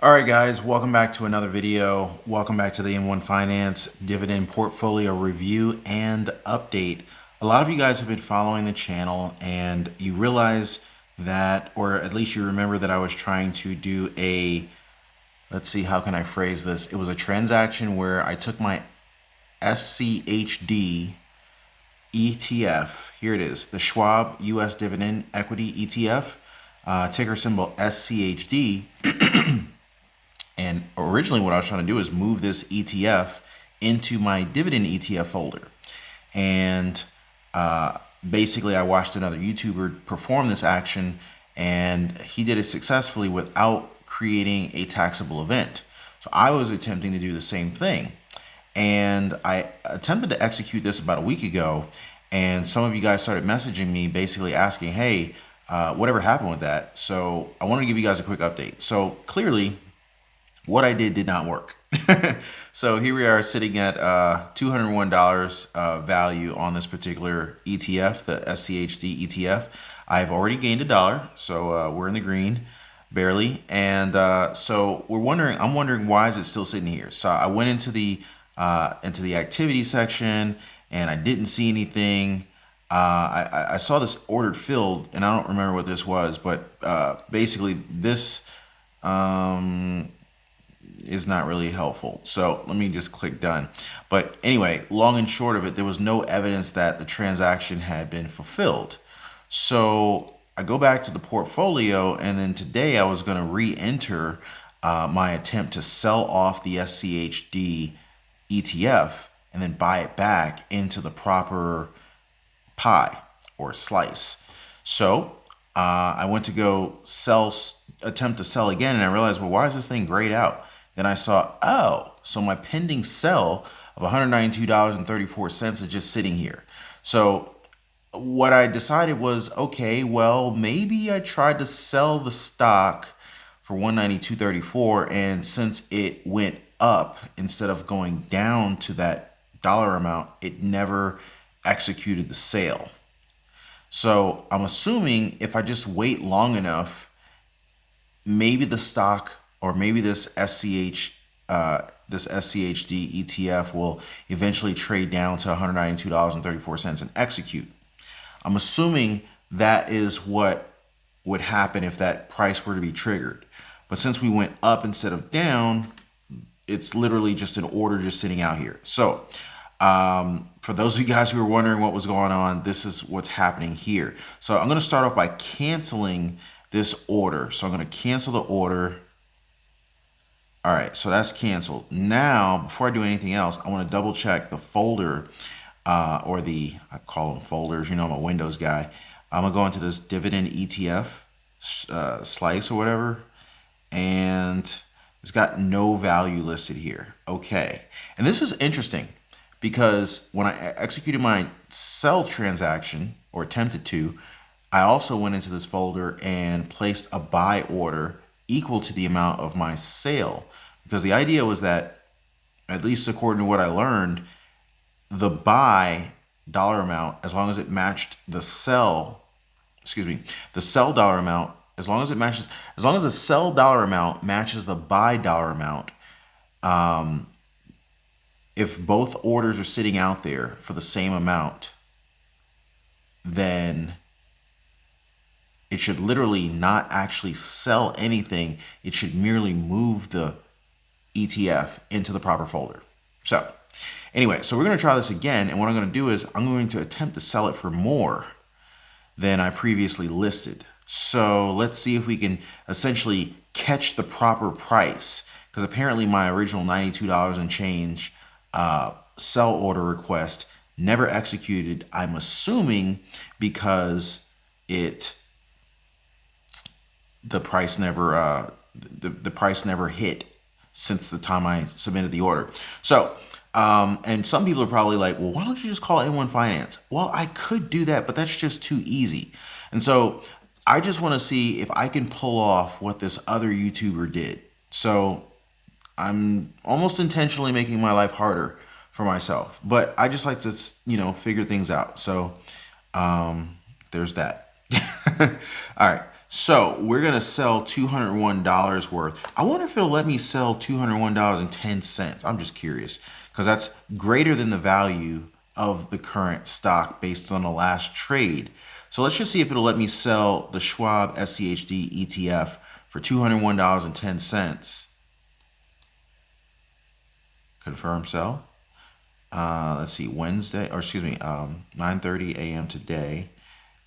All right, guys, welcome back to another video. Welcome back to the M1 Finance Dividend Portfolio Review and Update. A lot of you guys have been following the channel and you realize that, or at least you remember that I was trying to do let's see, how can I phrase this? It was a transaction where I took my SCHD ETF. Here it is, the Schwab US Dividend Equity ETF, ticker symbol SCHD. And originally what I was trying to do is move this ETF into my dividend ETF folder. And basically I watched another YouTuber perform this action and he did it successfully without creating a taxable event. So I was attempting to do the same thing. And I attempted to execute this about a week ago. And some of you guys started messaging me basically asking, hey, whatever happened with that? So I wanted to give you guys a quick update. So clearly, what I did not work. So here we are sitting at $201 value on this particular ETF, the SCHD ETF. I've already gained $1, so we're in the green, barely. And so I'm wondering why is it still sitting here? So I went into the activity section and I didn't see anything. I saw this ordered filled, and I don't remember what this was, but basically this is not really helpful. So let me just click done. But anyway, long and short of it, there was no evidence that the transaction had been fulfilled. So I go back to the portfolio, and then today I was going to re-enter my attempt to sell off the SCHD ETF and then buy it back into the proper pie or slice. So I went to go attempt to sell again, and I realized, well, why is this thing grayed out? Then I saw, oh, so my pending sell of $192.34 is just sitting here. So what I decided was, okay, well, maybe I tried to sell the stock for $192.34, and since it went up instead of going down to that dollar amount, it never executed the sale. So I'm assuming if I just wait long enough, maybe the stock or maybe this SCHD ETF will eventually trade down to $192.34 and execute. I'm assuming that is what would happen if that price were to be triggered. But since we went up instead of down, it's literally just an order just sitting out here. So for those of you guys who are wondering what was going on, this is what's happening here. So I'm going to start off by canceling this order. So I'm going to cancel the order. All right, so that's canceled. Now, before I do anything else, I want to double check the folder I call them folders, I'm a Windows guy. I'm going to go into this dividend ETF slice or whatever, and it's got no value listed here. Okay, and this is interesting because when I executed my sell transaction, or attempted to, I also went into this folder and placed a buy order equal to the amount of my sale, because the idea was that, at least according to what I learned, the buy dollar amount, as long as it matched the sell dollar amount, as long as the sell dollar amount matches the buy dollar amount, if both orders are sitting out there for the same amount, then it should literally not actually sell anything. It should merely move the ETF into the proper folder. So anyway, so we're going to try this again. And what I'm going to do is I'm going to attempt to sell it for more than I previously listed. So let's see if we can essentially catch the proper price, because apparently my original $92 and change sell order request never executed. I'm assuming because the price never hit since the time I submitted the order. So and some people are probably like, well, why don't you just call M1 Finance? Well, I could do that, but that's just too easy. And so I just want to see if I can pull off what this other YouTuber did. So I'm almost intentionally making my life harder for myself, but I just like to, figure things out. So there's that. All right. So we're going to sell $201 worth. I wonder if it'll let me sell $201.10. I'm just curious because that's greater than the value of the current stock based on the last trade. So let's just see if it'll let me sell the Schwab SCHD ETF for $201.10. Confirm sell. Let's see, Wednesday, or excuse me, 9:30 a.m. today.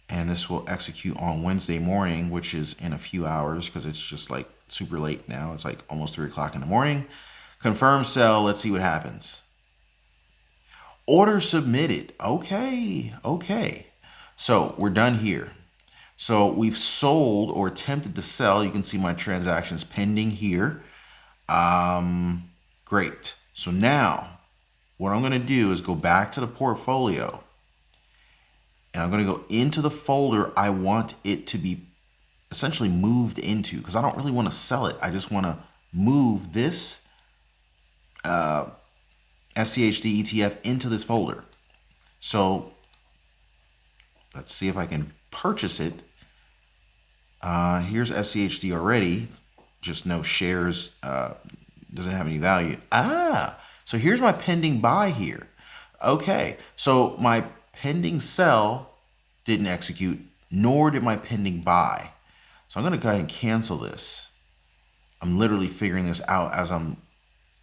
And this will execute on Wednesday morning, which is in a few hours because it's just like super late now. It's like almost 3 o'clock in the morning. Confirm sell. Let's see what happens. Order submitted. Okay. So we're done here. So we've sold or attempted to sell. You can see my transactions pending here. Great. So now what I'm going to do is go back to the portfolio. And I'm going to go into the folder I want it to be essentially moved into because I don't really want to sell it. I just want to move this SCHD ETF into this folder. So let's see if I can purchase it. Here's SCHD already, just no shares, doesn't have any value. So here's my pending buy here. Okay, so my pending sell didn't execute, nor did my pending buy. So I'm going to go ahead and cancel this. I'm literally figuring this out as I'm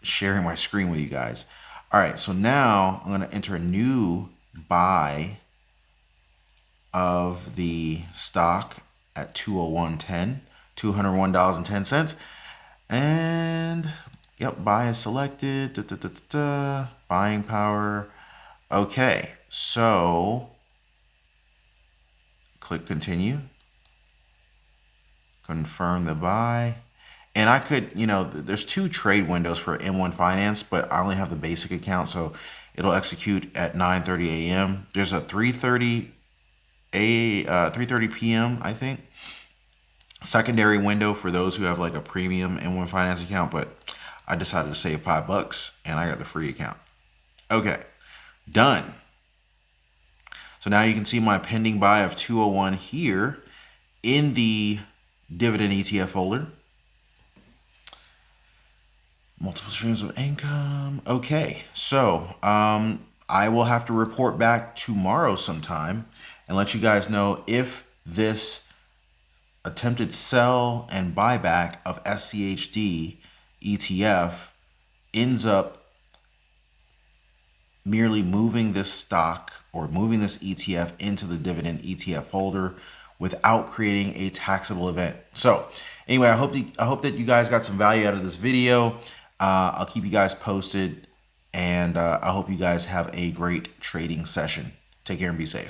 sharing my screen with you guys. All right, so now I'm going to enter a new buy of the stock at $201.10, $201.10. And yep, buy is selected. Buying power. Okay, so click continue. Confirm the buy. And I could, there's 2 trade windows for M1 Finance, but I only have the basic account, so it'll execute at 9:30 a.m. There's a 3:30 p.m. I think secondary window for those who have like a premium M1 Finance account, but I decided to save $5 and I got the free account. Okay, done. So now you can see my pending buy of 201 here in the dividend ETF folder. Multiple streams of income. Okay, so I will have to report back tomorrow sometime and let you guys know if this attempted sell and buyback of SCHD ETF ends up merely moving this stock or moving this ETF into the dividend ETF folder without creating a taxable event. So anyway, I hope that you guys got some value out of this video. I'll keep you guys posted, and I hope you guys have a great trading session. Take care and be safe.